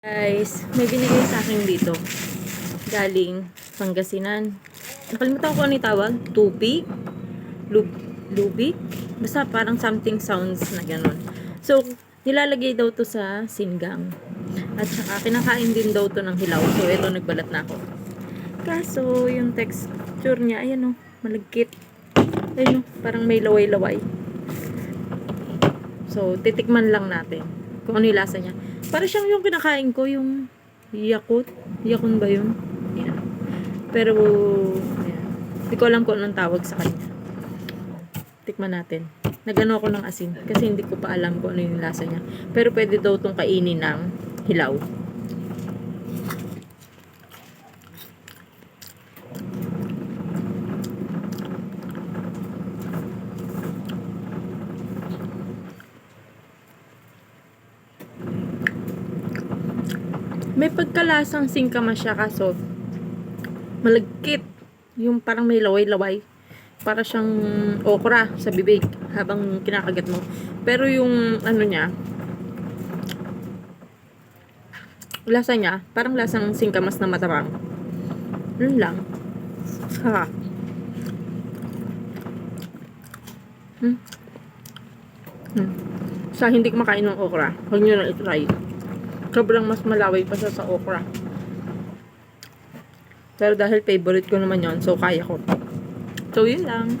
Guys, may binigay sa akin dito. Galing Pangasinan. Nakalimutan ko ano yung tawag. Tupi? Lubi? Basta parang something sounds na gano'n. So, nilalagay daw to sa sinigang. At saka, kinakain din daw to ng hilaw. So, ito, nagbalat na ako. Kaso, yung texture niya, ayan o, malagkit. Ayan o, parang may laway-laway. So, titikman lang natin kung ano yung lasa niya. Para siyang yung kinakain ko, yung Yakult. Yakun ba yun? Ayan. Pero, ayan. Hindi ko alam kung anong tawag sa kanya. Tikman natin. Nagano ako ng asin kasi hindi ko pa alam kung ano yung lasa niya. Pero pwede daw itong kainin ng hilaw. May pagkalasang singkamas siya kaso malagkit. Yung parang may laway-laway. Para siyang okra sa bibig habang kinakagat mo. Pero yung ano niya, lasa niya, parang lasang singkamas na matabang. Yun lang. Ha. Sa hindi kumakain ng okra, huwag nyo na itry. Sobrang mas malaway pa siya sa okra. Pero dahil favorite ko naman yon, so kaya ko. So, yun lang.